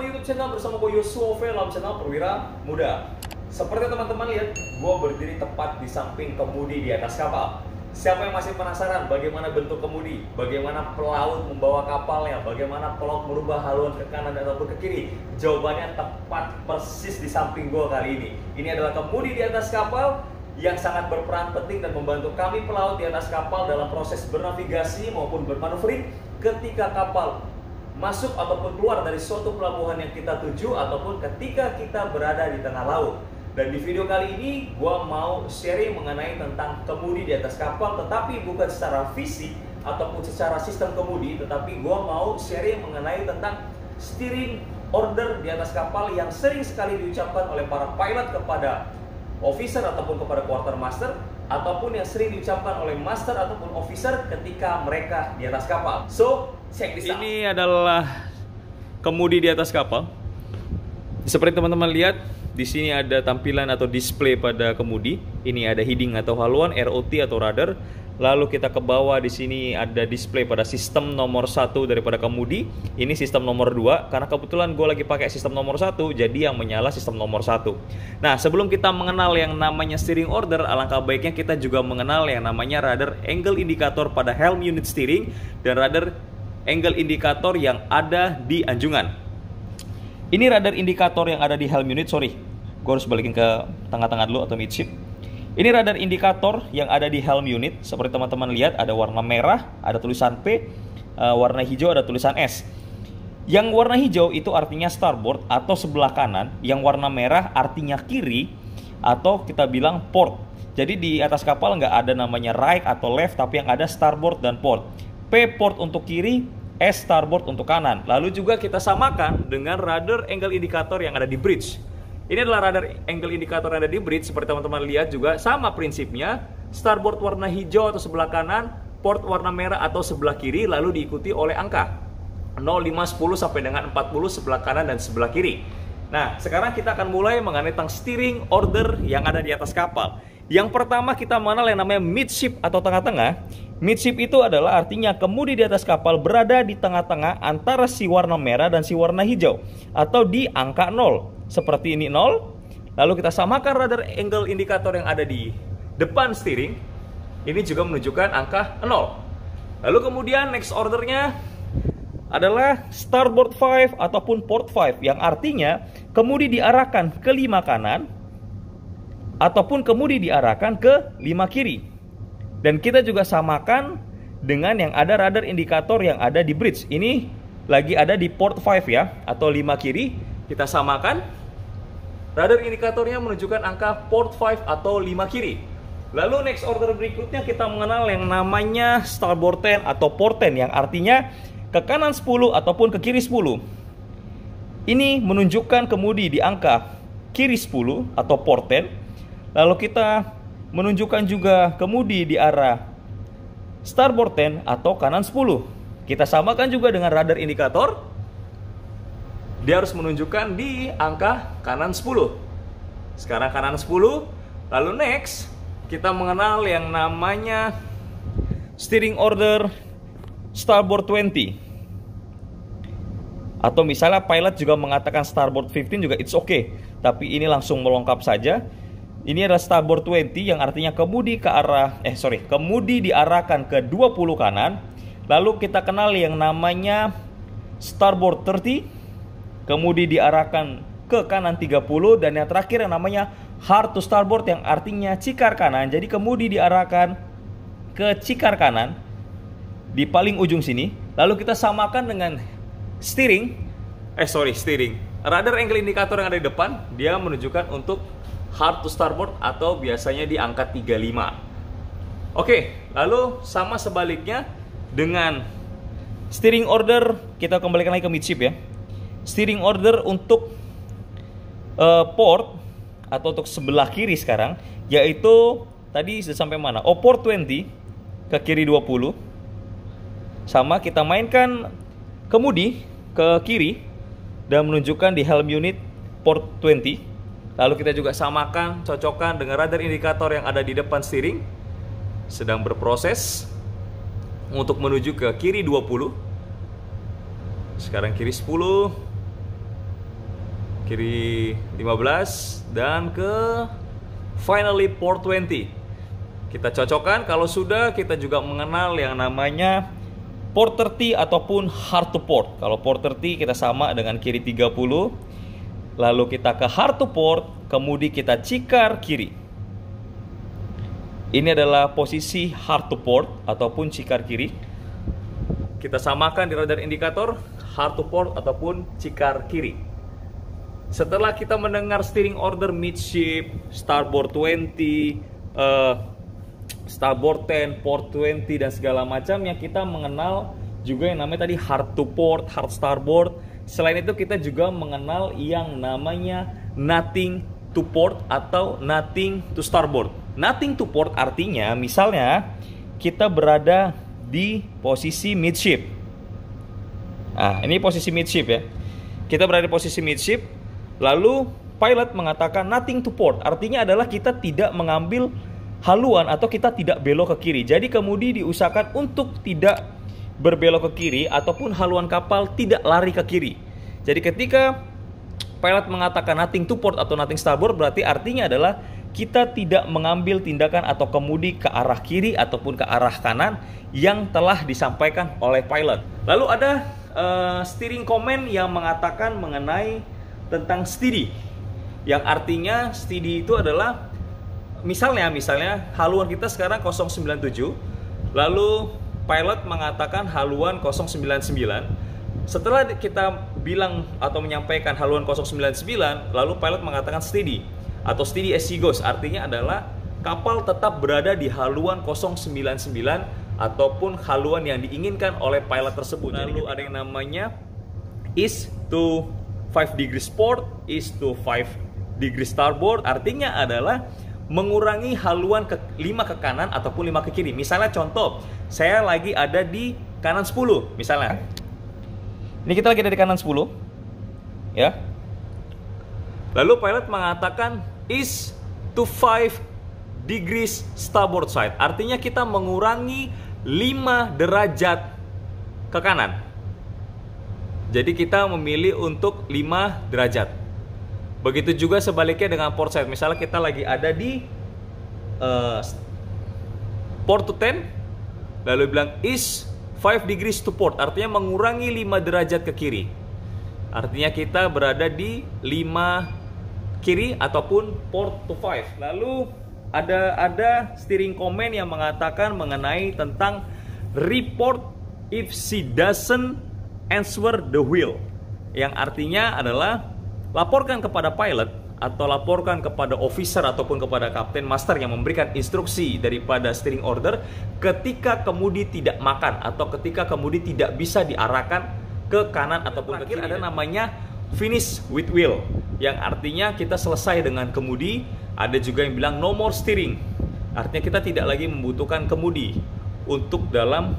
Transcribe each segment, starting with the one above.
kembali YouTube channel bersama gue Yosua dalam channel Perwira Muda. Seperti teman-teman lihat, gue berdiri tepat di samping kemudi di atas kapal. Siapa yang masih penasaran bagaimana bentuk kemudi, bagaimana pelaut membawa kapalnya, bagaimana pelaut merubah haluan ke kanan ataupun ke kiri? Jawabannya tepat persis di samping gue kali ini. Ini adalah kemudi di atas kapal yang sangat berperan penting dan membantu kami pelaut di atas kapal dalam proses bernavigasi maupun bermanuver ketika kapal masuk ataupun keluar dari suatu pelabuhan yang kita tuju ataupun ketika kita berada di tengah laut. Dan di video kali ini gua mau sharing mengenai tentang kemudi di atas kapal, tetapi bukan secara fisik ataupun secara sistem kemudi, tetapi gua mau sharing mengenai tentang steering order di atas kapal yang sering sekali diucapkan oleh para pilot kepada officer ataupun kepada quartermaster, ataupun yang sering diucapkan oleh master ataupun officer ketika mereka di atas kapal. So, check this out. Ini adalah kemudi di atas kapal. Seperti teman-teman lihat, di sini ada tampilan atau display pada kemudi. Ini ada heading atau haluan, ROT atau radar. Lalu kita ke bawah, di sini ada display pada sistem nomor 1 daripada kemudi. Ini sistem nomor 2, karena kebetulan gue lagi pakai sistem nomor 1, jadi yang menyala sistem nomor 1. Nah, sebelum kita mengenal yang namanya steering order, alangkah baiknya kita juga mengenal yang namanya radar angle indicator pada helm unit steering dan radar angle indikator yang ada di anjungan. Ini radar indikator yang ada di helm unit, gue harus balikin ke tengah-tengah dulu atau midship. Ini radar indikator yang ada di helm unit. Seperti teman-teman lihat, ada warna merah, ada tulisan P, warna hijau ada tulisan S. Yang warna hijau itu artinya starboard atau sebelah kanan, yang warna merah artinya kiri atau kita bilang port. Jadi di atas kapal nggak ada namanya right atau left, tapi yang ada starboard dan port. P port untuk kiri, S starboard untuk kanan. Lalu juga kita samakan dengan radar angle indikator yang ada di bridge. Ini adalah radar angle indikator yang ada di bridge. Seperti teman-teman lihat juga sama prinsipnya. Starboard warna hijau atau sebelah kanan, port warna merah atau sebelah kiri, lalu diikuti oleh angka 0, 5, 10 sampai dengan 40 sebelah kanan dan sebelah kiri. Nah, sekarang kita akan mulai mengenai tentang steering order yang ada di atas kapal. Yang pertama kita mengenal yang namanya midship atau tengah-tengah. Midship itu adalah artinya kemudi di atas kapal berada di tengah-tengah antara si warna merah dan si warna hijau, atau di angka 0. Seperti ini 0. Lalu kita samakan radar angle indikator yang ada di depan steering. Ini juga menunjukkan angka 0. Lalu kemudian next ordernya adalah starboard 5 ataupun port 5, yang artinya kemudi diarahkan ke 5 kanan ataupun kemudi diarahkan ke 5 kiri. Dan kita juga samakan dengan yang ada radar indikator yang ada di bridge. Ini lagi ada di port 5 ya, atau 5 kiri. Kita samakan. Radar indikatornya menunjukkan angka port 5 atau 5 kiri. Lalu next order berikutnya kita mengenal yang namanya starboard 10 atau port 10, yang artinya ke kanan 10 ataupun ke kiri 10. Ini menunjukkan kemudi di angka kiri 10 atau port 10. Lalu kita menunjukkan juga kemudi di arah starboard 10 atau kanan 10. Kita samakan juga dengan radar indikator. Dia harus menunjukkan di angka kanan 10. Sekarang kanan 10. Lalu next kita mengenal yang namanya steering order starboard 20. Atau misalnya pilot juga mengatakan starboard 15 juga it's okay, tapi ini langsung melengkap saja. Ini adalah starboard 20 yang artinya kemudi ke arah kemudi diarahkan ke 20 kanan. Lalu kita kenal yang namanya starboard 30, kemudi diarahkan ke kanan 30, dan yang terakhir yang namanya hard to starboard yang artinya cikar kanan. Jadi kemudi diarahkan ke cikar kanan di paling ujung sini. Lalu kita samakan dengan steering radar angle indikator yang ada di depan. Dia menunjukkan untuk hard to starboard atau biasanya di angka 35. Oke, lalu sama sebaliknya dengan steering order, kita kembalikan lagi ke midship ya. Steering order untuk port atau untuk sebelah kiri sekarang, yaitu tadi sudah sampai mana? Port 20 ke kiri 20. Sama kita mainkan kemudi ke kiri dan menunjukkan di helm unit port 20. Lalu kita juga samakan, cocokkan dengan radar indikator yang ada di depan steering. Sedang berproses untuk menuju ke kiri 20. Sekarang kiri 10. kiri 15, dan ke finally port 20. Kita cocokkan. Kalau sudah, kita juga mengenal yang namanya port 30 ataupun hard to port. Kalau port 30 kita sama dengan kiri 30, lalu kita ke hard to port, kemudian kita cikar kiri. Ini adalah posisi hard to port ataupun cikar kiri. Kita samakan di radar indikator hard to port ataupun cikar kiri. Setelah kita mendengar steering order midship, starboard 20, starboard 10, port 20 dan segala macamnya, kita mengenal juga yang namanya tadi hard to port, hard starboard. Selain itu kita juga mengenal yang namanya nothing to port atau nothing to starboard. Nothing to port artinya misalnya kita berada di posisi midship. Nah, ini posisi midship ya. Kita berada di posisi midship, lalu pilot mengatakan nothing to port. Artinya adalah kita tidak mengambil haluan atau kita tidak belok ke kiri. Jadi kemudi diusahakan untuk tidak berbelok ke kiri ataupun haluan kapal tidak lari ke kiri. Jadi ketika pilot mengatakan nothing to port atau nothing starboard, berarti artinya adalah kita tidak mengambil tindakan atau kemudi ke arah kiri ataupun ke arah kanan yang telah disampaikan oleh pilot. Lalu ada steering command yang mengatakan mengenai tentang steady, yang artinya steady itu adalah misalnya haluan kita sekarang 097, lalu pilot mengatakan haluan 099. Setelah kita bilang atau menyampaikan haluan 099, lalu pilot mengatakan steady atau steady as she goes, artinya adalah kapal tetap berada di haluan 099 ataupun haluan yang diinginkan oleh pilot tersebut. Lalu ada yang namanya east to 5 degrees port, east to 5 degrees starboard, artinya adalah mengurangi haluan 5 ke kanan ataupun 5 ke kiri. Misalnya contoh, saya lagi ada di kanan 10 misalnya. Ini kita lagi ada di kanan 10 ya. Lalu pilot mengatakan east to 5 degrees starboard side, artinya kita mengurangi 5 derajat ke kanan. Jadi kita memilih untuk 5 derajat. Begitu juga sebaliknya dengan port side. Misalnya kita lagi ada di port to 10, lalu bilang east 5 degrees to port, artinya mengurangi 5 derajat ke kiri. Artinya kita berada di 5 kiri ataupun port to 5. Lalu ada steering command yang mengatakan mengenai tentang report if she doesn't answer the wheel, yang artinya adalah laporkan kepada pilot atau laporkan kepada officer ataupun kepada kapten master yang memberikan instruksi daripada steering order ketika kemudi tidak makan atau ketika kemudi tidak bisa diarahkan ke kanan ataupun ke kiri. Ada namanya finish with wheel, yang artinya kita selesai dengan kemudi. Ada juga yang bilang no more steering, artinya kita tidak lagi membutuhkan kemudi untuk dalam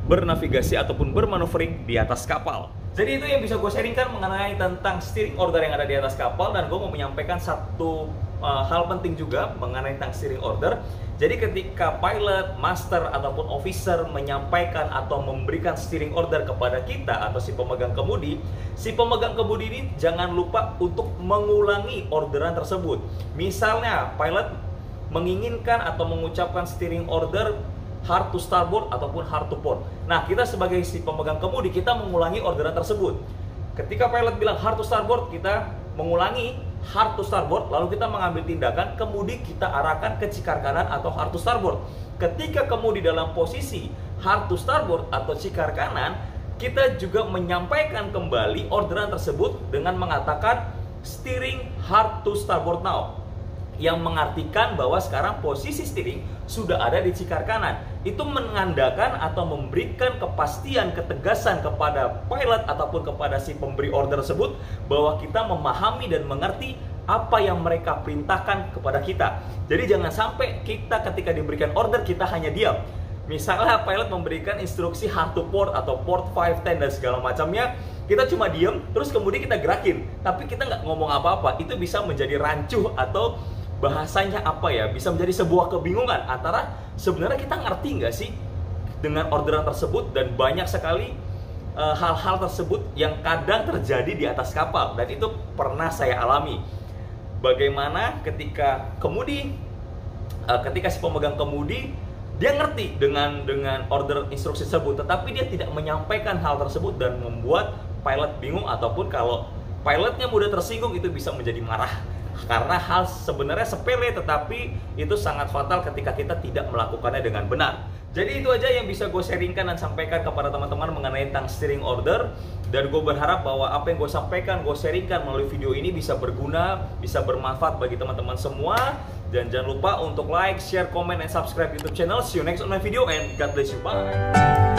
bernavigasi ataupun bermanuverring di atas kapal. Jadi itu yang bisa gue sharingkan mengenai tentang steering order yang ada di atas kapal. Dan gue mau menyampaikan satu hal penting juga mengenai tentang steering order. Jadi ketika pilot, master, ataupun officer menyampaikan atau memberikan steering order kepada kita atau si pemegang kemudi ini jangan lupa untuk mengulangi orderan tersebut. Misalnya pilot menginginkan atau mengucapkan steering order hard to starboard ataupun hard to port. Nah, kita sebagai si pemegang kemudi, kita mengulangi orderan tersebut. Ketika pilot bilang hard to starboard, kita mengulangi hard to starboard, lalu kita mengambil tindakan, kemudi kita arahkan ke cikar kanan atau hard to starboard. Ketika kemudi dalam posisi hard to starboard atau cikar kanan, kita juga menyampaikan kembali orderan tersebut dengan mengatakan steering hard to starboard now, yang mengartikan bahwa sekarang posisi steering sudah ada di cikar kanan. Itu menandakan atau memberikan kepastian, ketegasan kepada pilot ataupun kepada si pemberi order tersebut bahwa kita memahami dan mengerti apa yang mereka perintahkan kepada kita. Jadi jangan sampai kita ketika diberikan order kita hanya diam. Misalnya pilot memberikan instruksi hard to port atau port 5, 10 dan segala macamnya, kita cuma diam terus kemudian kita gerakin, tapi kita nggak ngomong apa-apa. Itu bisa menjadi rancuh atau bahasanya apa ya, bisa menjadi sebuah kebingungan antara sebenarnya kita ngerti nggak sih dengan orderan tersebut. Dan banyak sekali hal-hal tersebut yang kadang terjadi di atas kapal, dan itu pernah saya alami. Bagaimana ketika si pemegang kemudi, dia ngerti dengan order instruksi tersebut, tetapi dia tidak menyampaikan hal tersebut dan membuat pilot bingung, ataupun kalau pilotnya mudah tersinggung itu bisa menjadi marah. Karena hal sebenarnya sepele, tetapi itu sangat fatal ketika kita tidak melakukannya dengan benar. Jadi itu aja yang bisa gue sharingkan dan sampaikan kepada teman-teman mengenai tentang steering order. Dan gue berharap bahwa apa yang gue sampaikan, gue sharingkan melalui video ini bisa berguna, bisa bermanfaat bagi teman-teman semua. Dan jangan lupa untuk like, share, comment, dan subscribe YouTube channel. See you next on my video and God bless you. Bye.